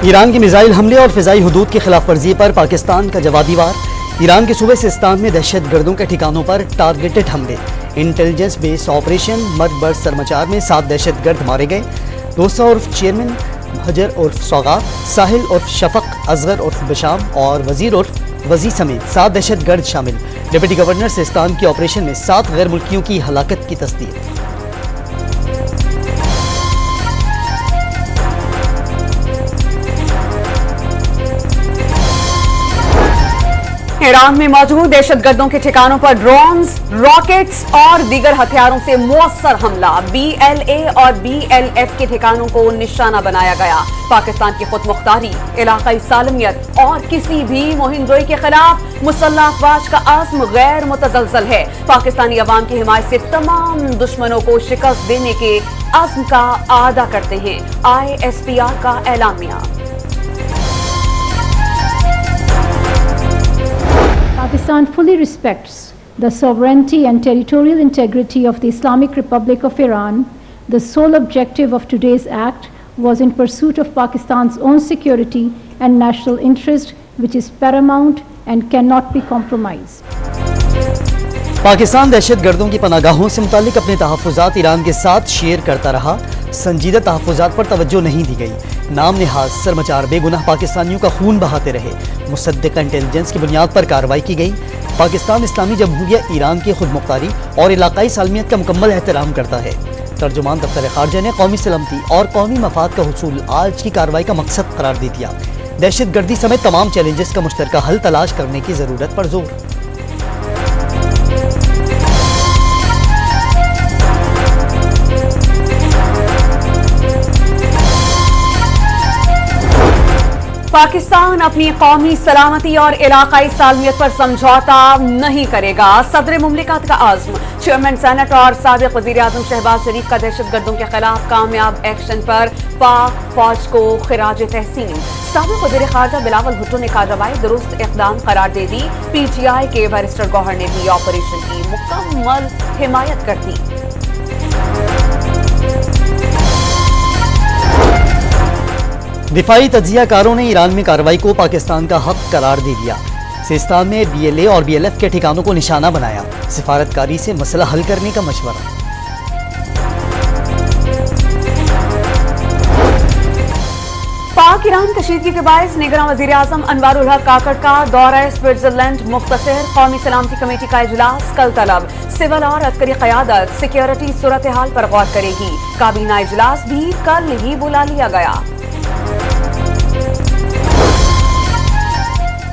Iran की missile हमले और फ़िज़ाई हुदूद की खिलाफ वर्जी पर पाकिस्तान का जवाबी वार। ईरान के सूबे सिस्तान में दहशत गर्दों के ठिकानों पर टारगेटेड हमले। इंटेलिजेंस बेस्ड ऑपरेशन मर्द बर्द सरमचार में 7 दहशत गर्द मारे गए। दोसा उर्फ चेयरमैन, हजर उर्फ सौगात, साहिल उर्फ शफक, असगर उर्फ बशाम और वजीर उर्फ वजी समेत 7 दहशत गर्द शामिल। डिप्टी गवर्नर सिस्तान के ऑपरेशन में 7 गैर मुल्कियों की हलाकत की तस्दीक। ईरान में मौजूद दहशतगर्दों के ठिकानों पर ड्रोन्स, रॉकेट्स और दीगर हथियारों से मुअस्सर हमला। BLA और BLF के ठिकानों को निशाना बनाया गया। पाकिस्तान की खुदमुख्तारी, इलाकाई सालमियत और किसी भी मुहिमजोई के खिलाफ मुसल्लह अफवाज का आज़्म गैर मुतज़लज़ल है। पाकिस्तानी अवाम की हिमायत से तमाम दुश्मनों को शिकस्त देने के आज़्म का आदा करते हैं। ISPR का एलामिया। Pakistan fully respects the sovereignty and territorial integrity of the Islamic Republic of Iran. The sole objective of today's act was in pursuit of Pakistan's own security and national interest, which is paramount and cannot be compromised. Pakistan दहशत गर्दों की पनागाहों से मुतालिक अपने तहफ़्फ़ुज़ात Iran के साथ share करता रहा। संजीदा तहफ़्फ़ुज़ात पर तवज्जो नहीं दी गई। नाम निहाज सरमचार बेगुनाह पाकिस्तानियों का खून बहाते रहे। मुसद्दिक़ इंटेलिजेंस की बुनियाद पर कार्रवाई की गई। पाकिस्तान इस्लामी जमहूरिया ईरान की खुदमुख्तारी और इलाकाई सालमियत का मुकम्मल एहतराम करता है। तर्जुमान दफ्तर ख़ारजा ने कौमी सलामती और कौमी मफाद का हुसूल आज की कार्रवाई का मकसद करार दे दिया। दहशत गर्दी समेत तमाम चैलेंजेस का मुश्तरका हल तलाश करने की ज़रूरत पर जोर। पाकिस्तान अपनी कौमी सलामती और इलाकाई सालमियत पर समझौता नहीं करेगा। सदर मुमलिकत का आज़्म। चेयरमैन सेनेट और साबिक़ वज़ीर आज़म शहबाज शरीफ का दहशत गर्दों के खिलाफ कामयाब एक्शन पर पाक फौज को खिराज तहसीन। साबिक़ वज़ीर ख़ारजा बिलावल भुट्टो ने कार्रवाई दुरुस्त इक़दाम करार दे दी। PTI के बैरिस्टर गौहर ने भी ऑपरेशन की मुकम्मल हिमायत कर दी। दिफाई तज्ज़ियाकारों ने ईरान में कार्रवाई को पाकिस्तान का हक करार दे दिया। सिस्तान में BLA और BLF के ठिकानों को निशाना बनाया। सिफारतकारी से मसला हल करने का मशवरा। पाक ईरान कशीदगी के बायस निगरान वज़ीर आज़म अनवारुल हक काकड़ का दौरा स्विट्जरलैंड मुख्तसर। कौमी सलामती कमेटी का इजलास कल तलब। सिविल और अस्करी क़यादत सिक्योरिटी सूरत हाल पर गौर करेगी। काबीना इजलास भी कल ही बुला लिया गया।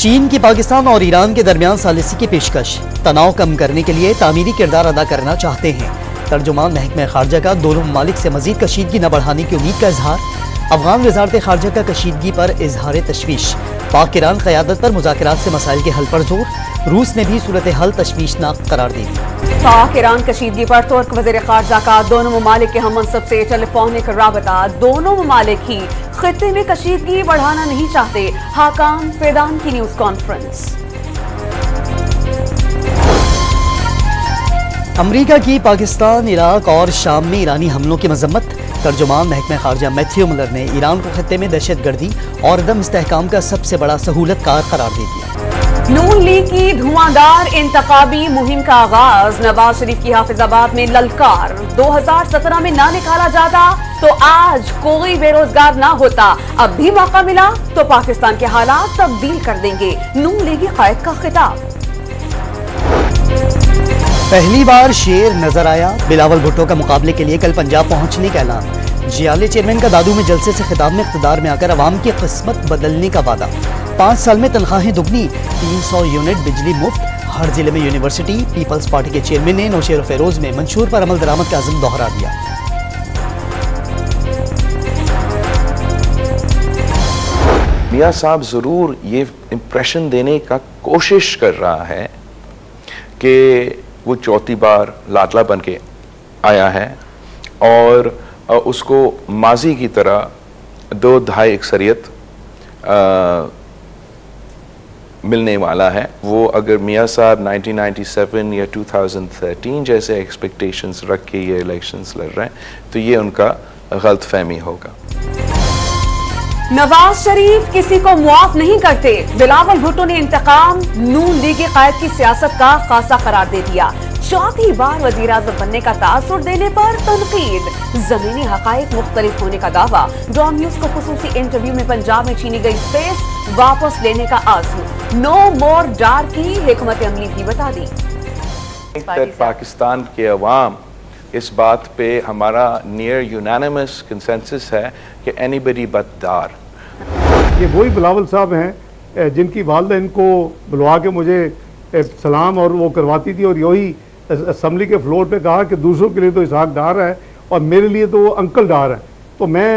चीन की पाकिस्तान और ईरान के दरमियान सालिसी की पेशकश। तनाव कम करने के लिए तामीरी किरदार अदा करना चाहते हैं। तर्जुमान महकमा खारजा का दोनों ममालिक से मजीद कशीदगी न बढ़ाने की उम्मीद का इजहार। अफगान वज़ारत खारजा का कशीदगी पर इजहार तशवीश। पाक ईरान क़यादत पर मुज़ाकरात से मसाइल के हल पर जोर। रूस ने भी सूरत हाल तशवीशनाक करार दी। पाक ईरान कशीदगी पर तुर्क वज़ीर ख़ारजा का दोनों ममालिक के हममनसब से टेलीफोनिक राबता। दोनों ममालिक ही खित्ते में कशीदगी बढ़ाना नहीं चाहते। हाकान फेदान की न्यूज़ कॉन्फ्रेंस। अमरीका की पाकिस्तान, इराक और शाम में ईरानी हमलों की मजम्मत। तर्जुमान महकमा खारजा मैथ्यू मिलर ने ईरान को खित्ते में दहशत गर्दी और अदम इस्तेहकाम का सबसे बड़ा सहूलतकार करार दे दिया। नून लीग की धुआंधार इंतखाबी मुहिम का आगाज। नवाज शरीफ की हाफिजाबाद में ललकार। 2017 में ना निकाला जाता तो आज कोई बेरोजगार ना होता। अब भी मौका मिला तो पाकिस्तान के हालात तब्दील कर देंगे। नून लीगी कायद का खिताब। पहली बार शेर नजर आया। बिलावल भुट्टो का मुकाबले के लिए कल पंजाब पहुंचने का ऐलान। जियाले चेयरमैन का दादू में जलसे से खिताब में इक़्तिदार में आकर अवाम की किस्मत बदलने का वादा। 5 साल में तनख्वाहें दुगनी, 300 यूनिट बिजली मुफ्त। हर जिले में यूनिवर्सिटी। पीपल्स पार्टी के चेयरमैन ने नौशेर फेरोज में मंशूर पर अमल दरामद का अज़्म दोहरा दिया। मियां साहब जरूर ये इंप्रेशन देने का कोशिश कर रहा है कि वो चौथी बार लाडला बन के आया है और उसको माजी की तरह 2 दहाई अक्सरियत मिलने वाला है। वो अगर मियां साहब 1997 या 2013 जैसे एक्सपेक्टेशंस रख के ये इलेक्शंस लड़ रहे हैं तो ये उनका गलत फहमी होगा। नवाज शरीफ किसी को मुआफ नहीं करते। बिलावल भुट्टो ने इंतकाम नून लीग कायद की सियासत का खासा करार दे दिया। चौथी बार वजीर आजम बनने का तासुर देने पर तनकीद। जमीनी हकाइक मुख्तलिफ होने का दावा। डॉन न्यूज को खुसूसी इंटरव्यू में पंजाब में छीनी गई स्पेस वापस लेने का आज़म। नो मोर डार की हिकमत अमली भी बता दी। पाकिस्तान के अवाम इस बात पे हमारा नियर यूनानिमस कंसेंसस है कि एनीबडी बट डार। ये वही बिलावल साहब हैं जिनकी वालदा इनको बुलवा के मुझे सलाम और वो करवाती थी, और यही असम्बली के फ्लोर पे कहा कि दूसरों के लिए तो इसहाक डार है और मेरे लिए तो वो अंकल डार है। तो मैं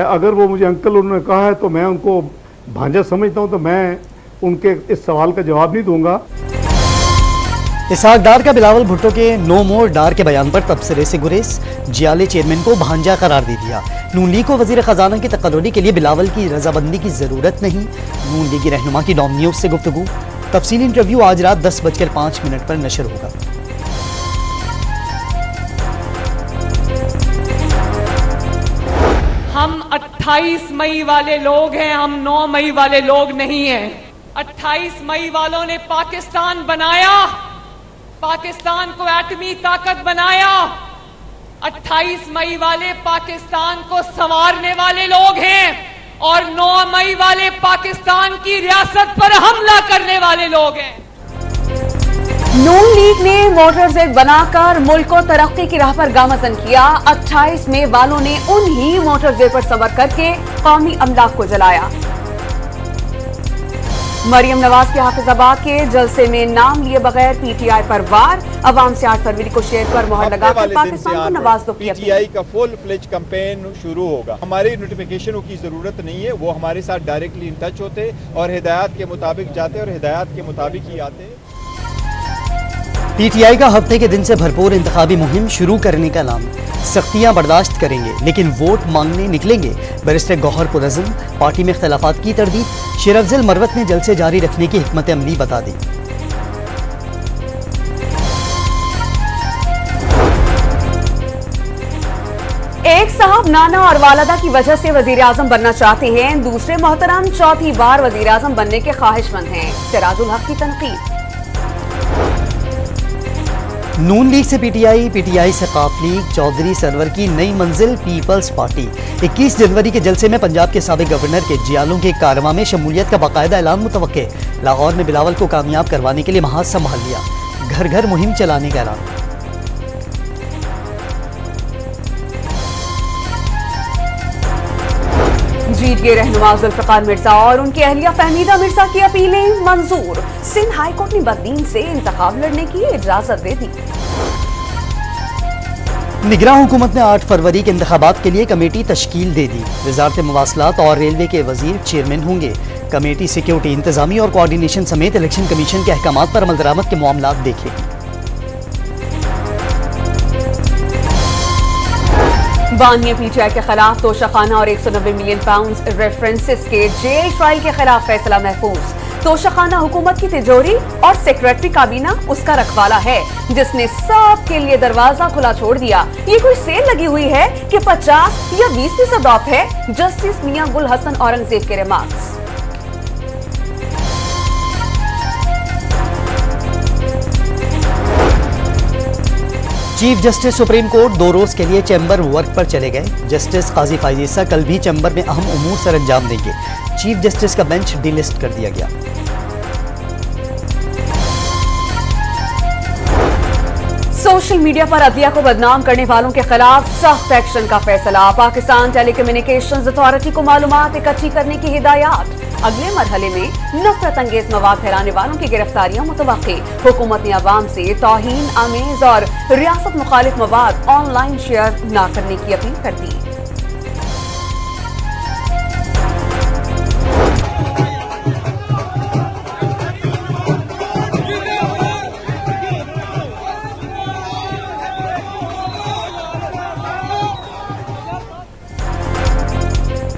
अगर वो मुझे अंकल उन्होंने कहा है तो मैं उनको भांजा समझता हूँ, तो मैं उनके इस सवाल का जवाब नहीं दूंगा। इसहाक डार का बिलावल भुट्टो के नो मोर डार के बयान पर तबसरे से गुरेज। जियाले चेयरमैन को भांजा करार दे दिया। नून लीग को वजीर खजाना की तकर्री के लिए बिलावल की रजाबंदी की जरूरत नहीं। नून लीगी रहनुमा की डॉन न्यूज से गुफ्तगू। तफसीली इंटरव्यू आज रात 10:05 पर नशर होगा। हम 28 मई वाले लोग हैं, हम 9 मई वाले लोग नहीं हैं। 28 मई वालों ने पाकिस्तान बनाया, पाकिस्तान को एटमी ताकत बनाया। 28 मई वाले पाकिस्तान को संवारने वाले लोग हैं और 9 मई वाले पाकिस्तान की रियासत पर हमला करने वाले लोग हैं। नून लीग ने मोटरजेड बनाकर मुल्क को तरक्की की राह पर गामजन किया। 28 मई वालों ने उन्हीं मोटरजेड पर सवार करके कौमी अमलाक को जलाया। मरियम नवाज के हाफिजाबाद के जलसे में नाम लिए बगैर पीटीआई पर वार। अवाम से 8 फरवरी को शेर पर मोहर लगाकर पाकिस्तान को नवाज दो की पीटीआई का फुल फ्लेज कैंपेन शुरू होगा। हमारी नोटिफिकेशनों की जरूरत नहीं है, वो हमारे साथ डायरेक्टली इन टच होते और हिदायत के मुताबिक जाते और हिदायत के मुताबिक ही आते। पीटीआई का हफ्ते के दिन से भरपूर इंतखाबी मुहिम शुरू करने का ऐलान। सख्तियां बर्दाश्त करेंगे लेकिन वोट मांगने निकलेंगे। बैरिस्टर गौहर पुरअज़्म। पार्टी में इख्तलाफात की तरदीद। शेर अफजल मरवत ने जलसे जारी रखने की हिकमत अमली बता दी। एक साहब नाना और वालदा की वजह से वजीर आजम बनना चाहते हैं, दूसरे मोहतरम चौथी बार वजीर आजम बनने के ख्वाहिशमंद हैं। सिराजुल हक की तनकीद। नून लीग से पीटीआई, पीटीआई से काफ लीग। चौधरी सरवर की नई मंजिल पीपल्स पार्टी। 21 जनवरी के जलसे में पंजाब के साबिक गवर्नर के जियालों के कारवां में शमूलियत का बाकायदा ऐलान मुतवक्के। लाहौर में बिलावल को कामयाब करवाने के लिए महाज संभाल लिया। घर घर मुहिम चलाने का ऐलान। जीत गए रहनुमा जुल्फिकार मिर्जा और उनकी अहलिया फहमीदा मिर्जा की अपीलें मंजूर। सिंध हाईकोर्ट ने बददीन से इंतखाब लड़ने की इजाजत दे दी। निगरान हुकूमत ने 8 फरवरी के इंतखाबात के लिए कमेटी तश्कील दे दी। वजारत मवासलात और रेलवे के वजीर चेयरमैन होंगे। कमेटी सिक्योरिटी इंतजामी और कोऑर्डिनेशन समेत इलेक्शन कमीशन के अहकामात पर अमल दरामद के मामलात देखेगी। बानिया पीटीआई के खिलाफ तोशाखाना और 190 मिलियन पाउंड रेफरेंसेस के जेल ट्रायल के खिलाफ फैसला महफूज। तोशाखाना हुकूमत की तिजोरी और सेक्रेटरी काबीना उसका रखवाला है, जिसने सब के लिए दरवाजा खुला छोड़ दिया। ये कोई सेल लगी हुई है कि 50 या 20% ऑफ है। जस्टिस मियां गुल हसन औरंगजेब के remarks. Chief justice supreme court 2 रोज के लिए चैम्बर वर्क पर चले गए। जस्टिस काजी फाइज ईसा कल भी चैम्बर में अहम उमूर सर अंजाम देंगे। चीफ जस्टिस का बेंच डिलिस्ट कर दिया गया। सोशल मीडिया पर अदलिया को बदनाम करने वालों के खिलाफ सख्त एक्शन का फैसला। पाकिस्तान टेलीकम्युनिकेशंस अथॉरिटी को मालूमात इकट्ठी करने की हिदायत। अगले मरहले में नफरत अंगेज मवाद फैलाने वालों की गिरफ्तारियां मुतवक्के। हुकूमत ने अवाम से तौहीन आमेज और रियासत मुखालिफ मवाद ऑनलाइन शेयर न करने की अपील कर दी।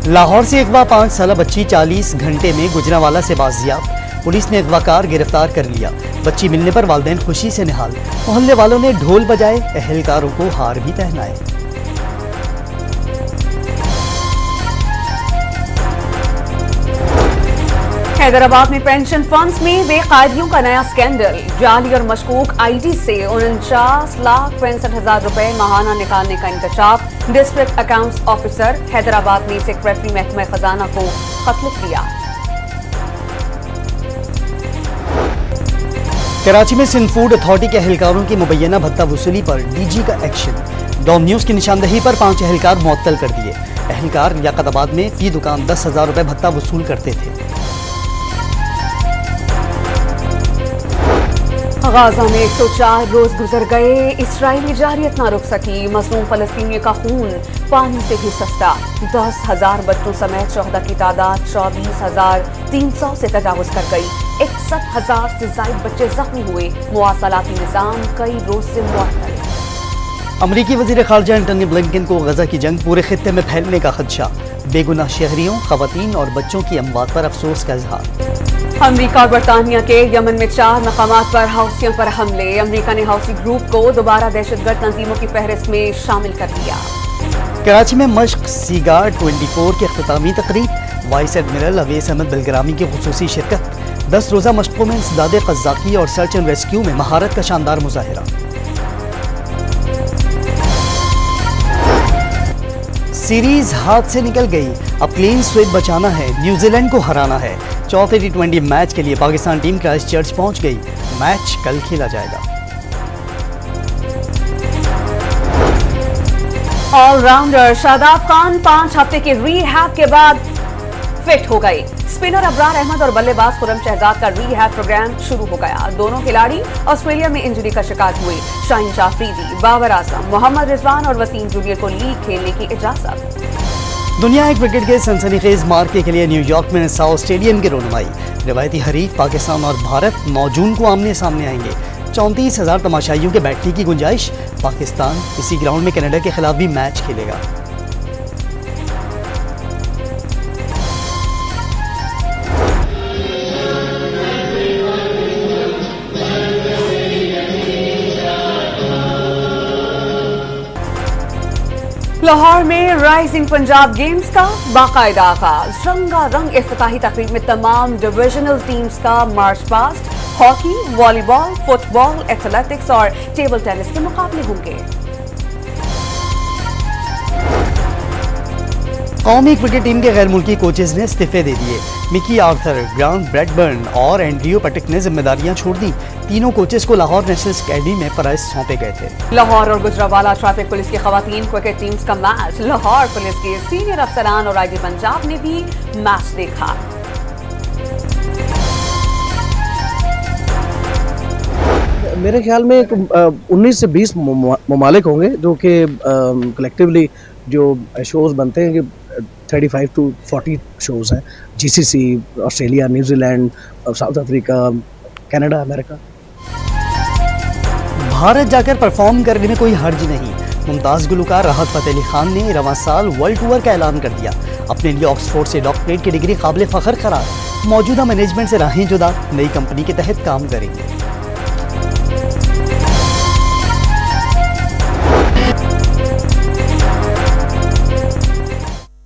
लाहौर से अगवा 5 साला बच्ची 40 घंटे में गुजरांवाला से बाजियाब। पुलिस ने अगवाकार गिरफ्तार कर लिया। बच्ची मिलने पर वालिदैन खुशी से निहाल। मोहल्ले वालों ने ढोल बजाए, अहलकारों को हार भी पहनाए। हैदराबाद में पेंशन फंड्स में बेकायदियों का नया स्कैंडल। जाली और मशकूक आईडी से 49,65,000 रुपए माहाना निकालने का इंकशाफ। डिस्ट्रिक्ट अकाउंट्स ऑफिसर हैदराबाद ने सेक्रेटरी महकमा खजाना को खत लिख दिया। कराची में सिंध फूड अथॉरिटी के एहलकारों की मुबैना भत्ता वसूली पर डीजी का एक्शन। डॉम न्यूज की निशानदही पर 5 एहलकार मुअत्तल कर दिए। एहलकार लियाकताबाद में फी दुकान 10,000 रुपए भत्ता वसूल करते थे। गाजा में 104 रोज गुजर गए। इसराइली जारियत ना रुक सकी। मजलूम फलस्तीनियों का खून पानी से भी सस्ता। 10,000 बच्चों समेत 14 की तादाद 24,300 से तजावुज कर गई। 61,000 से ज्यादा बच्चे जख्मी हुए। मुवासलाती निजाम कई रोज से मुअत्तल। अमरीकी वजीर खारजा एंटनी ब्लिंकन को गजा की जंग पूरे खित्ते में फैलने का खदशा। बेगुनाह शहरियों, खवातीन और बच्चों की अमवात पर अफसोस का इजहार। अमरीका और बरतानिया के यमन में 4 मकामात पर हौसियों पर हमले। अमरीका ने हौसी ग्रुप को दोबारा दहशतगर्द तंजीमों की फहरिस्त में शामिल कर दिया। कराची में मश्क सीगार 24 की अख्तामी तकरीब। वाइस एडमिरल अवैस अहमद बिलग्रामी की खुसूसी शिरकत। 10 रोजा मशकों में इंसदाद क़ज़्ज़ाक़ी और सर्च एंड रेस्क्यू में महारत का शानदार मुजाहिरा। सीरीज हाथ से निकल गई। अब क्लीन स्वीप बचाना है, न्यूजीलैंड को हराना है। चौथे T20 मैच के लिए पाकिस्तान टीम क्राइस्टचर्च पहुंच गई। मैच कल खेला जाएगा। ऑलराउंडर शादाब खान 5 हफ्ते के रीहैब के बाद फिट हो गए। स्पिनर अबरार अहमद और बल्लेबाज खुर्रम शहजाद का रीहैब प्रोग्राम शुरू हो गया। दोनों खिलाड़ी ऑस्ट्रेलिया में इंजरी का शिकार हुए। शाहीन शाह अफरीदी, बाबर आजम, मोहम्मद रिजवान और वसीम जूनियर को लीग खेलने की इजाजत। दुनिया एक क्रिकेट के सनसनीखेज मार्के के लिए न्यूयॉर्क में नासाउ स्टेडियम की रोनुमाई। रिवायती हरीफ पाकिस्तान और भारत 9 जून को आमने सामने आएंगे। 34,000 तमाशाइयों के बैठने की गुंजाइश। पाकिस्तान इसी ग्राउंड में कनाडा के खिलाफ भी मैच खेलेगा। लाहौर में राइजिंग पंजाब गेम्स का बाकायदा आगाज। रंगारंग इफ्तिताही तकरीब में तमाम डिविजनल टीम्स का march past. Hockey, volleyball, football, athletics और टेबल टेनिस के मुकाबले होंगे। कौमी क्रिकेट टीम के गैर मुल्की कोचेज ने इस्तीफे दे दिए। मिकी आर्थर, ग्रांट ब्रैडबर्न और एंड्रयू पैटिक ने जिम्मेदारियां छोड़ दी। तीनों कोचेस को लाहौर नेशनल अकेडमी में फराइज सौंपे गए थे। लाहौर और गुजरावाला ट्रैफिक पुलिस की खवातीन क्रिकेट टीम्स का मैच। लाहौर पुलिस के सीनियर अफसरान और आईजी पंजाब ने भी मैच देखा। मेरे ख्याल में 19 से 20 ममालिक होंगे जो कि कलेक्टिवली जो शोज़ बनते हैं कि 35 to 40 शोज़ हैं। GCC, Australia, New Zealand, south Africa, Canada, America. Bharat जाकर परफॉर्म करने में कोई हर्ज नहीं। मुमताज़ गुलकार राहत फ़तेह अली खान ने रवां साल वर्ल्ड टूर का ऐलान कर दिया। अपने लिए ऑक्सफोर्ड से डॉक्टरेट की डिग्री काबिल फ़ख्र करार। मौजूदा मैनेजमेंट से राहें जुदा, नई कंपनी के तहत काम करेंगे।